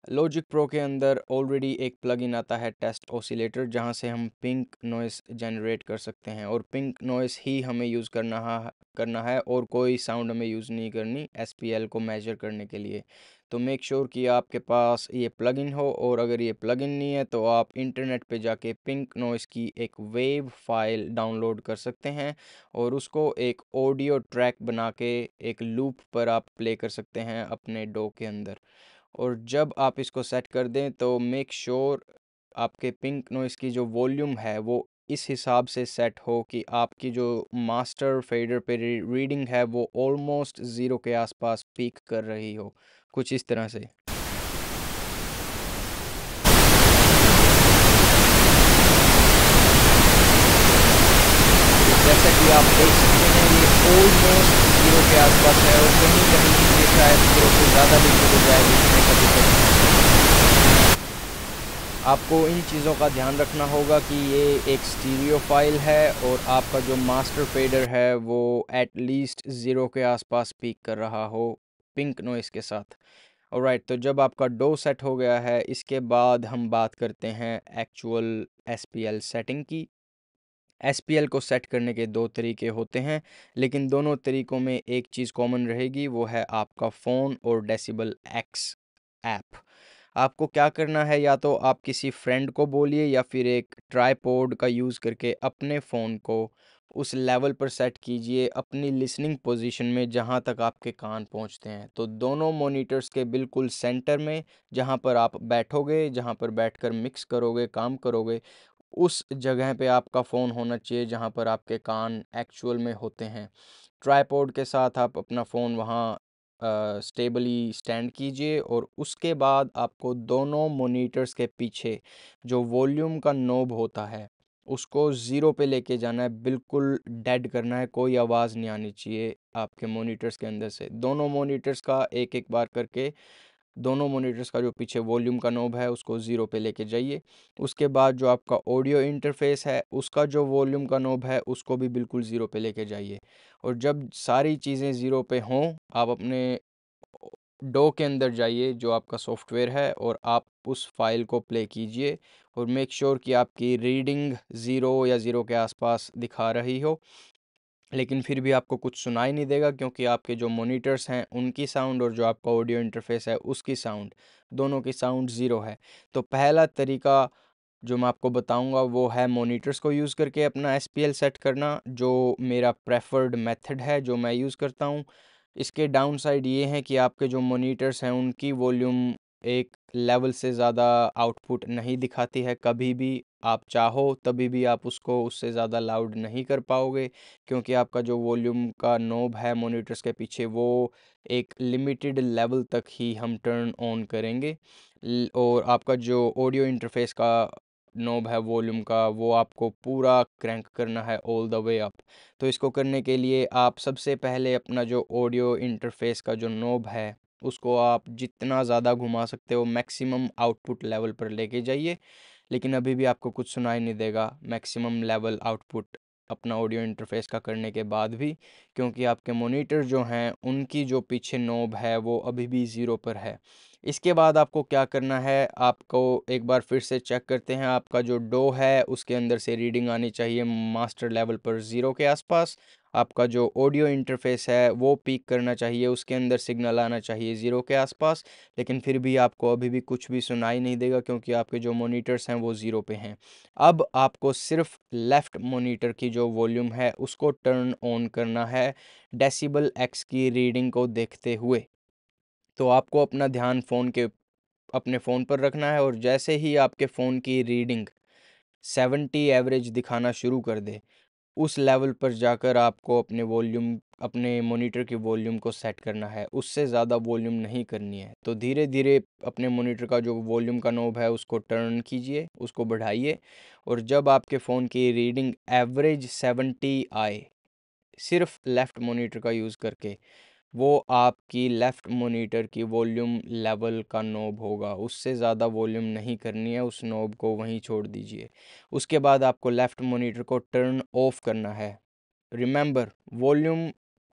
लॉजिक प्रो के अंदर ऑलरेडी एक प्लगइन आता है टेस्ट ऑसिलेटर, जहां से हम पिंक नॉइस जनरेट कर सकते हैं, और पिंक नॉइस ही हमें यूज़ करना है और कोई साउंड हमें यूज़ नहीं करनी SPL को मेजर करने के लिए। तो मेक श्योर कि आपके पास ये प्लगइन हो, और अगर ये प्लगइन नहीं है तो आप इंटरनेट पे जाके पिंक नॉइस की एक वेव फाइल डाउनलोड कर सकते हैं, और उसको एक ऑडियो ट्रैक बना के एक लूप पर आप प्ले कर सकते हैं अपने डो के अंदर। और जब आप इसको सेट कर दें तो मेक श्योर आपके पिंक नॉइस की जो वॉल्यूम है वो इस हिसाब से सेट हो कि आपकी जो मास्टर फेडर पे रीडिंग है वो ऑलमोस्ट ज़ीरो के आसपास पीक कर रही हो, कुछ इस तरह से। जैसा कि आप देख सकते हैं ये ऑलमोस्ट ज़ीरो के आसपास है, और कहीं कहीं ये शायद ज़ीरो से ज़्यादा भी हो जाए, दिखने का दिक्कत। आपको इन चीज़ों का ध्यान रखना होगा कि ये एक स्टीरियो फाइल है और आपका जो मास्टर फेडर है वो एटलीस्ट 0 के आसपास पीक कर रहा हो पिंक नॉइस के साथ। ऑलराइट, तो जब आपका डो सेट हो गया है, इसके बाद हम बात करते हैं एक्चुअल एसपीएल सेटिंग की। एसपीएल को सेट करने के दो तरीके होते हैं, लेकिन दोनों तरीकों में एक चीज़ कॉमन रहेगी, वो है आपका फ़ोन और डेसिबल एक्स ऐप। आपको क्या करना है, या तो आप किसी फ्रेंड को बोलिए या फिर एक ट्राइपॉड का यूज़ करके अपने फ़ोन को उस लेवल पर सेट कीजिए अपनी लिसनिंग पोजीशन में जहां तक आपके कान पहुंचते हैं। तो दोनों मॉनिटर्स के बिल्कुल सेंटर में, जहां पर आप बैठोगे, जहां पर बैठकर मिक्स करोगे, काम करोगे, उस जगह पे आपका फ़ोन होना चाहिए जहाँ पर आपके कान एक्चुअल में होते हैं। ट्राइपॉड के साथ आप अपना फ़ोन वहाँ स्टेबली स्टैंड कीजिए और उसके बाद आपको दोनों मॉनिटर्स के पीछे जो वॉल्यूम का नॉब होता है उसको ज़ीरो पे लेके जाना है, बिल्कुल डेड करना है, कोई आवाज़ नहीं आनी चाहिए आपके मॉनिटर्स के अंदर से। दोनों मॉनिटर्स का एक एक बार करके, दोनों मॉनिटर्स का जो पीछे वॉल्यूम का नॉब है उसको ज़ीरो पे लेके जाइए। उसके बाद जो आपका ऑडियो इंटरफेस है उसका जो वॉल्यूम का नॉब है उसको भी बिल्कुल ज़ीरो पे लेके जाइए। और जब सारी चीज़ें ज़ीरो पे हों, आप अपने डो के अंदर जाइए जो आपका सॉफ्टवेयर है और आप उस फाइल को प्ले कीजिए और मेक श्योर कि आपकी रीडिंग ज़ीरो या ज़ीरो के आसपास दिखा रही हो। लेकिन फिर भी आपको कुछ सुनाई नहीं देगा क्योंकि आपके जो मॉनिटर्स हैं उनकी साउंड और जो आपका ऑडियो इंटरफेस है उसकी साउंड, दोनों की साउंड ज़ीरो है। तो पहला तरीका जो मैं आपको बताऊंगा वो है मॉनिटर्स को यूज़ करके अपना एसपीएल सेट करना, जो मेरा प्रेफर्ड मेथड है, जो मैं यूज़ करता हूँ। इसके डाउन साइड ये है कि आपके जो मॉनिटर्स हैं उनकी वॉल्यूम एक लेवल से ज़्यादा आउटपुट नहीं दिखाती है। कभी भी आप चाहो तभी भी आप उसको उससे ज़्यादा लाउड नहीं कर पाओगे क्योंकि आपका जो वॉल्यूम का नॉब है मॉनिटर्स के पीछे वो एक लिमिटेड लेवल तक ही हम टर्न ऑन करेंगे। और आपका जो ऑडियो इंटरफेस का नॉब है वॉल्यूम का, वो आपको पूरा क्रैंक करना है ऑल द वे अप। तो इसको करने के लिए आप सबसे पहले अपना जो ऑडियो इंटरफेस का जो नॉब है उसको आप जितना ज़्यादा घुमा सकते हो मैक्सिमम आउटपुट लेवल पर लेके जाइए। लेकिन अभी भी आपको कुछ सुनाई नहीं देगा मैक्सिमम लेवल आउटपुट अपना ऑडियो इंटरफेस का करने के बाद भी, क्योंकि आपके मॉनिटर जो हैं उनकी जो पीछे नॉब है वो अभी भी ज़ीरो पर है। इसके बाद आपको क्या करना है, आपको एक बार फिर से चेक करते हैं, आपका जो डो है उसके अंदर से रीडिंग आनी चाहिए मास्टर लेवल पर ज़ीरो के आसपास। आपका जो ऑडियो इंटरफेस है वो पीक करना चाहिए, उसके अंदर सिग्नल आना चाहिए ज़ीरो के आसपास। लेकिन फिर भी आपको अभी भी कुछ भी सुनाई नहीं देगा क्योंकि आपके जो मॉनिटर्स हैं वो ज़ीरो पे हैं। अब आपको सिर्फ लेफ़्ट मॉनिटर की जो वॉल्यूम है उसको टर्न ऑन करना है डेसिबल एक्स की रीडिंग को देखते हुए। तो आपको अपना ध्यान अपने फ़ोन पर रखना है और जैसे ही आपके फ़ोन की रीडिंग 70 एवरेज दिखाना शुरू कर दे, उस लेवल पर जाकर आपको अपने मॉनिटर की वॉल्यूम को सेट करना है, उससे ज़्यादा वॉल्यूम नहीं करनी है। तो धीरे धीरे अपने मॉनिटर का जो वॉल्यूम का नॉब है उसको टर्न कीजिए, उसको बढ़ाइए, और जब आपके फ़ोन की रीडिंग एवरेज 70 आए सिर्फ लेफ़्ट मॉनिटर का यूज़ करके, वो आपकी लेफ़्ट मॉनिटर की वॉल्यूम लेवल का नॉब होगा, उससे ज़्यादा वॉल्यूम नहीं करनी है, उस नॉब को वहीं छोड़ दीजिए। उसके बाद आपको लेफ़्ट मॉनिटर को टर्न ऑफ करना है। रिमेंबर, वॉल्यूम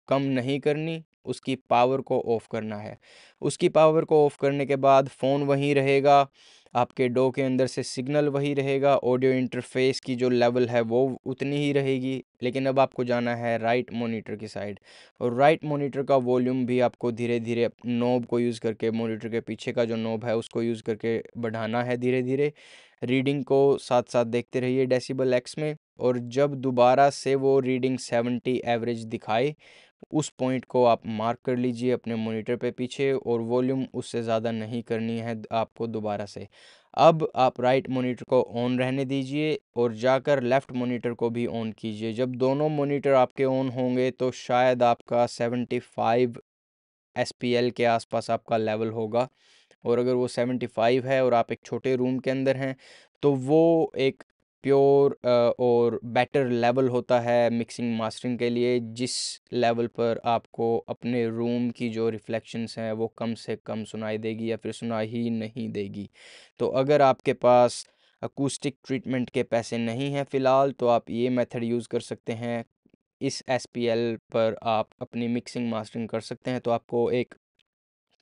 कम नहीं करनी, उसकी पावर को ऑफ करना है। उसकी पावर को ऑफ करने के बाद फ़ोन वहीं रहेगा, आपके डो के अंदर से सिग्नल वही रहेगा, ऑडियो इंटरफेस की जो लेवल है वो उतनी ही रहेगी। लेकिन अब आपको जाना है राइट मॉनिटर की साइड, और राइट मॉनिटर का वॉल्यूम भी आपको धीरे धीरे नॉब को यूज़ करके, मॉनिटर के पीछे का जो नॉब है उसको यूज़ करके बढ़ाना है धीरे धीरे। रीडिंग को साथ साथ देखते रहिए डेसिबल एक्स में, और जब दोबारा से वो रीडिंग 70 एवरेज दिखाए, उस पॉइंट को आप मार्क कर लीजिए अपने मॉनिटर पे पीछे, और वॉल्यूम उससे ज़्यादा नहीं करनी है आपको दोबारा से। अब आप राइट मॉनिटर को ऑन रहने दीजिए और जाकर लेफ़्ट मॉनिटर को भी ऑन कीजिए। जब दोनों मॉनिटर आपके ऑन होंगे तो शायद आपका 75 एसपीएल के आसपास आपका लेवल होगा, और अगर वो 75 है और आप एक छोटे रूम के अंदर हैं तो वो एक प्योर और बेटर लेवल होता है मिक्सिंग मास्टरिंग के लिए, जिस लेवल पर आपको अपने रूम की जो रिफ्लेक्शंस हैं वो कम से कम सुनाई देगी या फिर सुनाई ही नहीं देगी। तो अगर आपके पास अकूस्टिक ट्रीटमेंट के पैसे नहीं हैं फ़िलहाल, तो आप ये मेथड यूज़ कर सकते हैं। इस एसपीएल पर आप अपनी मिक्सिंग मास्टरिंग कर सकते हैं, तो आपको एक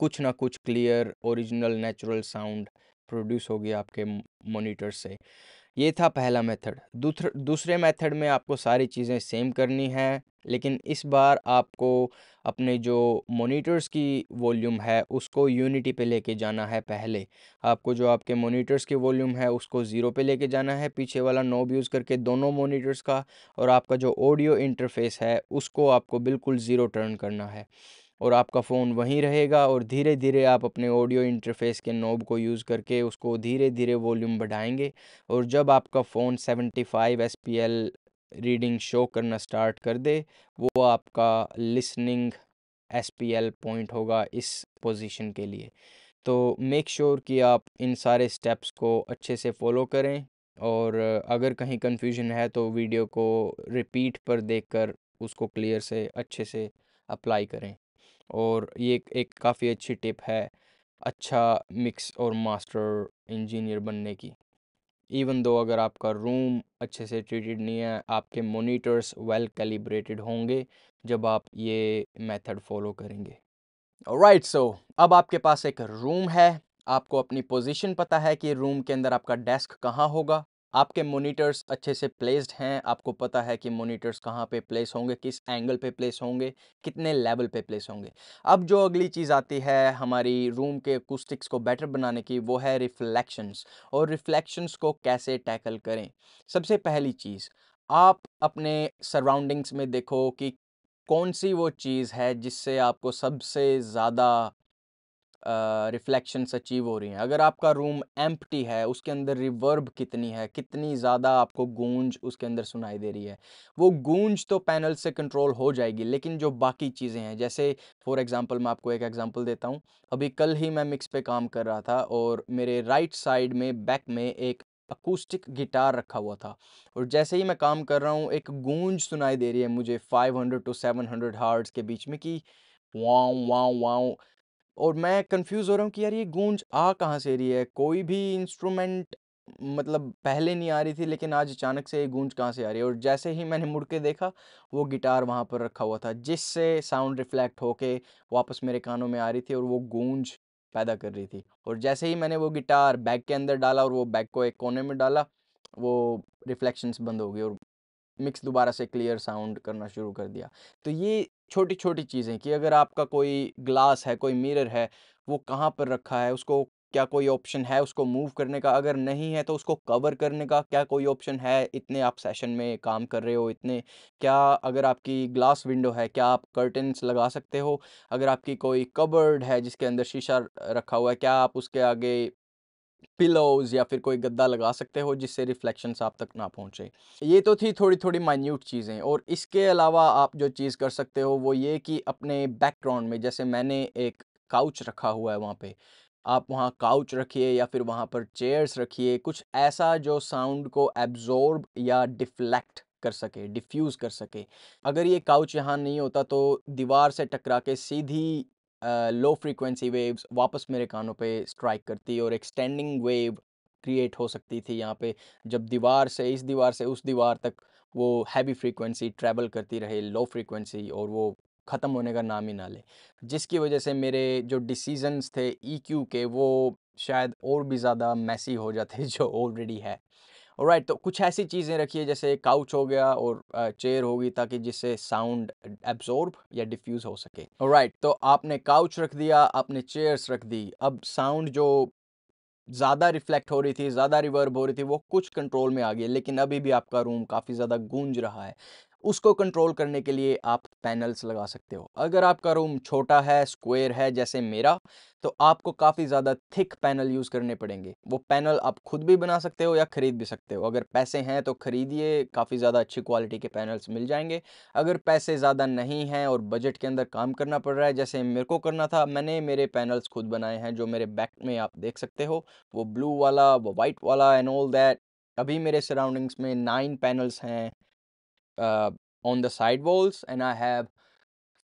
कुछ ना कुछ clear original natural sound produce होगी आपके मॉनिटर से। ये था पहला मेथड। दूसरे मेथड में आपको सारी चीज़ें सेम करनी है, लेकिन इस बार आपको अपने जो मॉनिटर्स की वॉल्यूम है उसको यूनिटी पे लेके जाना है। पहले आपको जो आपके मॉनिटर्स की वॉल्यूम है उसको ज़ीरो पे लेके जाना है, पीछे वाला नॉब यूज़ करके दोनों मॉनिटर्स का, और आपका जो ऑडियो इंटरफेस है उसको आपको बिल्कुल ज़ीरो टर्न करना है, और आपका फ़ोन वहीं रहेगा। और धीरे धीरे आप अपने ऑडियो इंटरफेस के नॉब को यूज़ करके उसको धीरे धीरे वॉल्यूम बढ़ाएंगे, और जब आपका फ़ोन 75 एसपीएल रीडिंग शो करना स्टार्ट कर दे, वो आपका लिसनिंग एसपीएल पॉइंट होगा इस पोजीशन के लिए। तो मेक श्योर कि आप इन सारे स्टेप्स को अच्छे से फॉलो करें, और अगर कहीं कन्फ्यूजन है तो वीडियो को रिपीट पर देखकर उसको क्लियर से अच्छे से अप्लाई करें। और ये एक काफ़ी अच्छी टिप है अच्छा मिक्स और मास्टर इंजीनियर बनने की। इवन दो अगर आपका रूम अच्छे से ट्रीटेड नहीं है, आपके मॉनिटर्स वेल कैलिब्रेटेड होंगे जब आप ये मेथड फॉलो करेंगे। ऑलराइट, सो अब आपके पास एक रूम है, आपको अपनी पोजीशन पता है कि रूम के अंदर आपका डेस्क कहाँ होगा, आपके मॉनिटर्स अच्छे से प्लेस्ड हैं, आपको पता है कि मॉनिटर्स कहाँ पे प्लेस होंगे, किस एंगल पे प्लेस होंगे, कितने लेवल पे प्लेस होंगे। अब जो अगली चीज़ आती है हमारी रूम के अकूस्टिक्स को बेटर बनाने की, वो है रिफ्लेक्शंस। और रिफ्लेक्शंस को कैसे टैकल करें? सबसे पहली चीज़, आप अपने सराउंडिंग्स में देखो कि कौन सी वो चीज़ है जिससे आपको सबसे ज़्यादा रिफ्लेक्शंस अचीव हो रही हैं। अगर आपका रूम एम्प्टी है, उसके अंदर रिवर्ब कितनी है, कितनी ज़्यादा आपको गूंज उसके अंदर सुनाई दे रही है। वो गूंज तो पैनल से कंट्रोल हो जाएगी, लेकिन जो बाकी चीज़ें हैं, जैसे फॉर एग्जांपल मैं आपको एक एग्जांपल देता हूँ। अभी कल ही मैं मिक्स पे काम कर रहा था, और मेरे राइट साइड में बैक में एक अकूस्टिक गिटार रखा हुआ था, और जैसे ही मैं काम कर रहा हूँ एक गूंज सुनाई दे रही है मुझे 500 टू 700 हार्ट्ज के बीच में, कि वाव वाव वाव। और मैं कंफ्यूज हो रहा हूँ कि यार ये गूंज आ कहाँ से रही है, कोई भी इंस्ट्रूमेंट मतलब पहले नहीं आ रही थी, लेकिन आज अचानक से ये गूंज कहाँ से आ रही है। और जैसे ही मैंने मुड़ के देखा, वो गिटार वहाँ पर रखा हुआ था, जिससे साउंड रिफ्लेक्ट होके वापस मेरे कानों में आ रही थी और वो गूंज पैदा कर रही थी। और जैसे ही मैंने वो गिटार बैग के अंदर डाला और वो बैग को एक कोने में डाला, वो रिफ्लेक्शंस बंद हो गई और मिक्स दोबारा से क्लियर साउंड करना शुरू कर दिया। तो ये छोटी छोटी चीज़ें कि अगर आपका कोई ग्लास है, कोई मिरर है, वो कहाँ पर रखा है, उसको क्या कोई ऑप्शन है उसको मूव करने का, अगर नहीं है तो उसको कवर करने का क्या कोई ऑप्शन है, इतने आप सेशन में काम कर रहे हो इतने, क्या अगर आपकी ग्लास विंडो है क्या आप कर्टन्स लगा सकते हो, अगर आपकी कोई कबर्ड है जिसके अंदर शीशा रखा हुआ है, क्या आप उसके आगे पिलोज या फिर कोई गद्दा लगा सकते हो जिससे रिफ्लेक्शंस आप तक ना पहुंचे। ये तो थी थोड़ी थोड़ी माइन्यूट चीज़ें, और इसके अलावा आप जो चीज़ कर सकते हो वो ये कि अपने बैकग्राउंड में, जैसे मैंने एक काउच रखा हुआ है वहाँ पे, आप वहाँ काउच रखिए या फिर वहाँ पर चेयर्स रखिए, कुछ ऐसा जो साउंड को एब्जॉर्ब या डिफ्लेक्ट कर सके, डिफ्यूज़ कर सके। अगर ये काउच यहाँ नहीं होता तो दीवार से टकरा के सीधी लो फ्रीक्वेंसी वेव्स वापस मेरे कानों पे स्ट्राइक करती, और एक्सटेंडिंग वेव क्रिएट हो सकती थी यहाँ पे, जब दीवार से इस दीवार से उस दीवार तक वो हैवी फ्रीक्वेंसी ट्रैवल करती रहे, लो फ्रीक्वेंसी, और वो ख़त्म होने का नाम ही ना ले, जिसकी वजह से मेरे जो डिसीजंस थे ईक्यू के वो शायद और भी ज़्यादा मैसी हो जाते जो ऑलरेडी है। ऑलराइट, तो कुछ ऐसी चीज़ें रखिए जैसे काउच हो गया और चेयर होगी, ताकि जिससे साउंड एब्जॉर्ब या डिफ्यूज़ हो सके। ऑलराइट, तो आपने काउच रख दिया, आपने चेयर्स रख दी, अब साउंड जो ज़्यादा रिफ्लेक्ट हो रही थी, ज़्यादा रिवर्ब हो रही थी, वो कुछ कंट्रोल में आ गई है, लेकिन अभी भी आपका रूम काफ़ी ज़्यादा गूंज रहा है। उसको कंट्रोल करने के लिए आप पैनल्स लगा सकते हो। अगर आपका रूम छोटा है, स्क्वायर है जैसे मेरा, तो आपको काफ़ी ज़्यादा थिक पैनल यूज़ करने पड़ेंगे। वो पैनल आप खुद भी बना सकते हो या ख़रीद भी सकते हो। अगर पैसे हैं तो ख़रीदिए, काफ़ी ज़्यादा अच्छी क्वालिटी के पैनल्स मिल जाएंगे। अगर पैसे ज़्यादा नहीं हैं और बजट के अंदर काम करना पड़ रहा है, जैसे मेरे को करना था, मैंने मेरे पैनल्स खुद बनाए हैं, जो मेरे बैक में आप देख सकते हो। वो ब्लू वाला, वो वाइट वाला एंड ऑल दैट। अभी मेरे सराउंडिंग्स में 9 पैनल्स हैं on the side walls and I have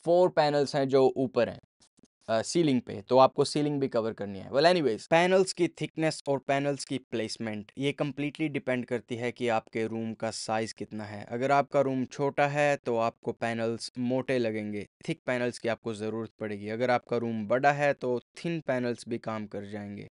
4 panels हैं जो ऊपर हैं सीलिंग पे, तो आपको सीलिंग भी कवर करनी है। वेल एनीवेज, पैनल्स की थिकनेस और पैनल्स की प्लेसमेंट ये कम्प्लीटली डिपेंड करती है कि आपके रूम का साइज़ कितना है। अगर आपका रूम छोटा है तो आपको पैनल्स मोटे लगेंगे, थिक पैनल्स की आपको ज़रूरत पड़ेगी। अगर आपका रूम बड़ा है तो थिन पैनल्स भी काम कर जाएंगे।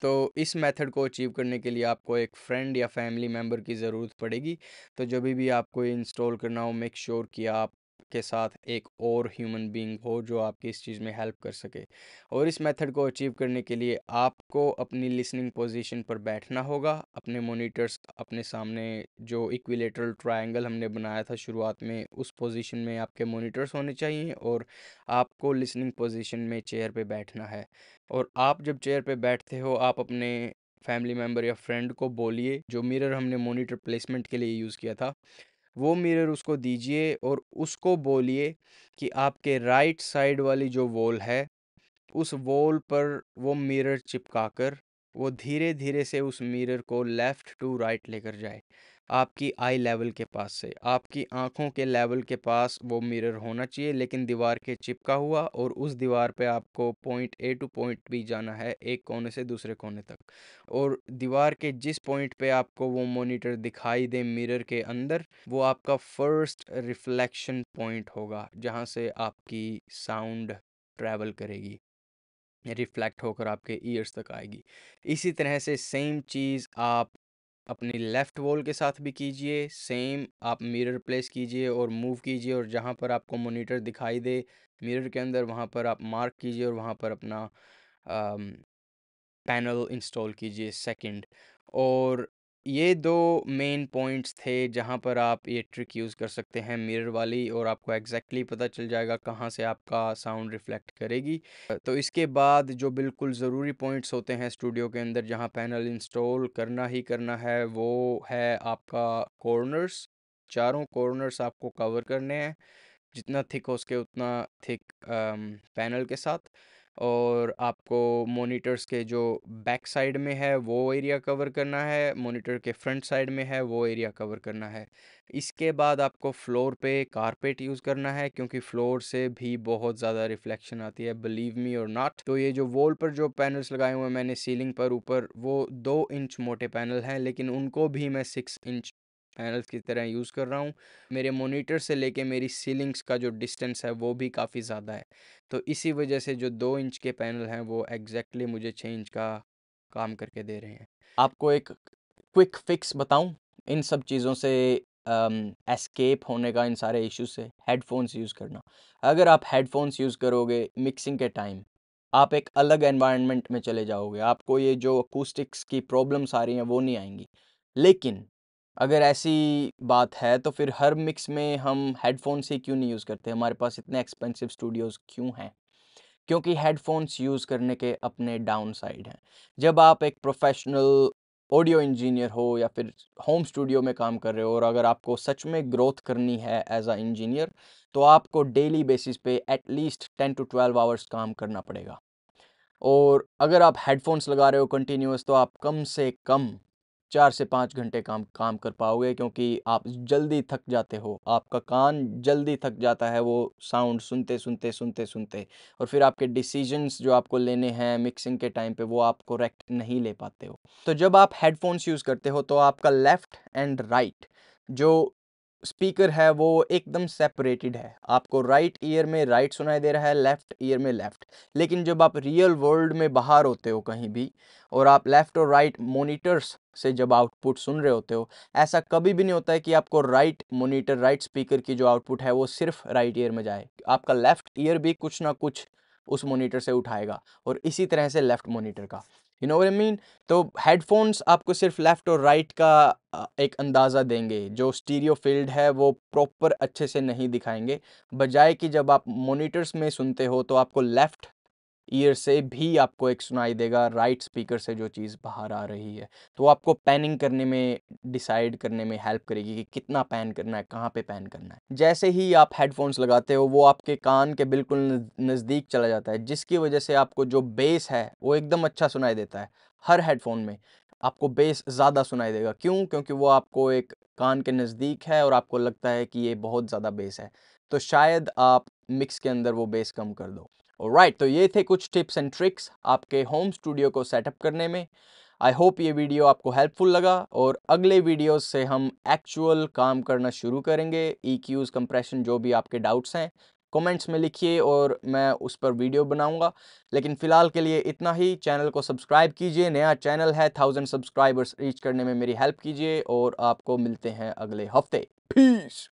तो इस मेथड को अचीव करने के लिए आपको एक फ्रेंड या फैमिली मेम्बर की ज़रूरत पड़ेगी। तो जब भी आपको इंस्टॉल करना हो, मेक श्योर कि आप के साथ एक और ह्यूमन बीइंग हो जो आपकी इस चीज़ में हेल्प कर सके। और इस मेथड को अचीव करने के लिए आपको अपनी लिसनिंग पोजीशन पर बैठना होगा, अपने मॉनिटर्स अपने सामने, जो इक्विलेटरल ट्रायंगल हमने बनाया था शुरुआत में, उस पोजीशन में आपके मॉनिटर्स होने चाहिए और आपको लिसनिंग पोजीशन में चेयर पे बैठना है। और आप जब चेयर पे बैठते हो, आप अपने फैमिली मेम्बर या फ्रेंड को बोलिए, जो मिरर हमने मॉनिटर प्लेसमेंट के लिए यूज़ किया था, वो मिरर उसको दीजिए और उसको बोलिए कि आपके राइट साइड वाली जो वॉल है, उस वॉल पर वो मिरर चिपकाकर वो धीरे धीरे से उस मिरर को लेफ़्ट टू राइट लेकर जाए, आपकी आई लेवल के पास से, आपकी आंखों के लेवल के पास वो मिरर होना चाहिए, लेकिन दीवार के चिपका हुआ। और उस दीवार पे आपको point A to point B जाना है, एक कोने से दूसरे कोने तक। और दीवार के जिस पॉइंट पे आपको वो मॉनिटर दिखाई दे मिरर के अंदर, वो आपका फर्स्ट रिफ्लेक्शन पॉइंट होगा, जहाँ से आपकी साउंड ट्रैवल करेगी, रिफ्लेक्ट होकर आपके ईयर्स तक आएगी। इसी तरह से सेम चीज़ आप अपनी लेफ़्ट वॉल के साथ भी कीजिए। सेम आप मिरर प्लेस कीजिए और मूव कीजिए, और जहाँ पर आपको मॉनिटर दिखाई दे मिरर के अंदर, वहाँ पर आप मार्क कीजिए और वहाँ पर अपना पैनल इंस्टॉल कीजिए सेकंड। और ये दो मेन पॉइंट्स थे जहाँ पर आप ये ट्रिक यूज़ कर सकते हैं मिरर वाली, और आपको एग्जैक्टली पता चल जाएगा कहाँ से आपका साउंड रिफ्लेक्ट करेगी। तो इसके बाद जो बिल्कुल ज़रूरी पॉइंट्स होते हैं स्टूडियो के अंदर जहाँ पैनल इंस्टॉल करना ही करना है, वो है आपका कॉर्नर्स। चारों कॉर्नर्स आपको कवर करने हैं, जितना थिक हो सके उतना थिक पैनल के साथ। और आपको मॉनिटर्स के जो बैक साइड में है वो एरिया कवर करना है, मॉनिटर के फ्रंट साइड में है वो एरिया कवर करना है। इसके बाद आपको फ्लोर पे कारपेट यूज़ करना है, क्योंकि फ्लोर से भी बहुत ज़्यादा रिफ्लेक्शन आती है, बिलीव मी और नॉट। तो ये जो वॉल पर जो पैनल्स लगाए हुए हैं मैंने सीलिंग पर ऊपर, वो 2 इंच मोटे पैनल हैं, लेकिन उनको भी मैं 6 इंच पैनल्स की तरह यूज़ कर रहा हूँ। मेरे मॉनिटर से लेके मेरी सीलिंग्स का जो डिस्टेंस है वो भी काफ़ी ज़्यादा है। तो इसी वजह से जो 2 इंच के पैनल हैं वो एग्जैक्टली मुझे 6 इंच का काम करके दे रहे हैं। आपको एक क्विक फिक्स बताऊं इन सब चीज़ों से एस्केप होने का, इन सारे इश्यूज से, हेडफोन्स यूज़ करना। अगर आप हेडफोन्स यूज़ करोगे मिक्सिंग के टाइम, आप एक अलग एनवायरनमेंट में चले जाओगे, आपको ये जो अकूस्टिक्स की प्रॉब्लम्स आ रही हैं वो नहीं आएंगी। लेकिन अगर ऐसी बात है तो फिर हर मिक्स में हम हेडफोन्स ही क्यों नहीं यूज़ करते, हमारे पास इतने एक्सपेंसिव स्टूडियोज़ क्यों हैं? क्योंकि हेडफोन्स यूज़ करने के अपने डाउन साइड हैं। जब आप एक प्रोफेशनल ऑडियो इंजीनियर हो या फिर होम स्टूडियो में काम कर रहे हो, और अगर आपको सच में ग्रोथ करनी है एज अ इंजीनियर, तो आपको डेली बेसिस पे एटलीस्ट 10 टू 12 आवर्स काम करना पड़ेगा। और अगर आप हेडफोन्स लगा रहे हो कंटिन्यूअस, तो आप कम से कम 4 से 5 घंटे काम काम कर पाओगे, क्योंकि आप जल्दी थक जाते हो, आपका कान जल्दी थक जाता है वो साउंड सुनते सुनते सुनते सुनते। और फिर आपके डिसीजंस जो आपको लेने हैं मिक्सिंग के टाइम पे, वो आप करेक्ट नहीं ले पाते हो। तो जब आप हेडफोन्स यूज़ करते हो तो आपका लेफ़्ट एंड राइट जो स्पीकर है वो एकदम सेपरेटेड है। आपको राइट ईयर में राइट सुनाई दे रहा है, लेफ़्ट ईयर में लेफ़्ट। लेकिन जब आप रियल वर्ल्ड में बाहर होते हो कहीं भी, और आप लेफ़्ट और राइट मॉनिटर्स से जब आउटपुट सुन रहे होते हो, ऐसा कभी भी नहीं होता है कि आपको राइट मॉनिटर, राइट स्पीकर की जो आउटपुट है वो सिर्फ राइट ईयर में जाए। आपका लेफ़्ट ईयर भी कुछ ना कुछ उस मॉनिटर से उठाएगा, और इसी तरह से लेफ़्ट मॉनिटर का। You know what I mean? तो हेडफोन्स आपको सिर्फ लेफ़्ट और राइट का एक अंदाज़ा देंगे, जो स्टीरियो फील्ड है वो प्रॉपर अच्छे से नहीं दिखाएंगे। बजाय कि जब आप मॉनिटर्स में सुनते हो तो आपको लेफ़्ट ईयर से भी आपको एक सुनाई देगा राइट स्पीकर से जो चीज़ बाहर आ रही है। तो आपको पैनिंग करने में, डिसाइड करने में हेल्प करेगी कि कितना पैन करना है, कहाँ पे पैन करना है। जैसे ही आप हेडफोन्स लगाते हो वो आपके कान के बिल्कुल नज़दीक चला जाता है, जिसकी वजह से आपको जो बेस है वो एकदम अच्छा सुनाई देता है हर हेडफोन में। आपको बेस ज़्यादा सुनाई देगा। क्यों? क्योंकि वो आपको एक कान के नज़दीक है और आपको लगता है कि ये बहुत ज़्यादा बेस है। तो शायद आप मिक्स के अंदर वो बेस कम कर दो। ऑलराइट, तो ये थे कुछ टिप्स एंड ट्रिक्स आपके होम स्टूडियो को सेटअप करने में। आई होप ये वीडियो आपको हेल्पफुल लगा और अगले वीडियोस से हम एक्चुअल काम करना शुरू करेंगे। EQs, कंप्रेशन, जो भी आपके डाउट्स हैं कमेंट्स में लिखिए और मैं उस पर वीडियो बनाऊंगा। लेकिन फ़िलहाल के लिए इतना ही। चैनल को सब्सक्राइब कीजिए, नया चैनल है, 1000 सब्सक्राइबर्स रीच करने में मेरी हेल्प कीजिए और आपको मिलते हैं अगले हफ्ते। पीस।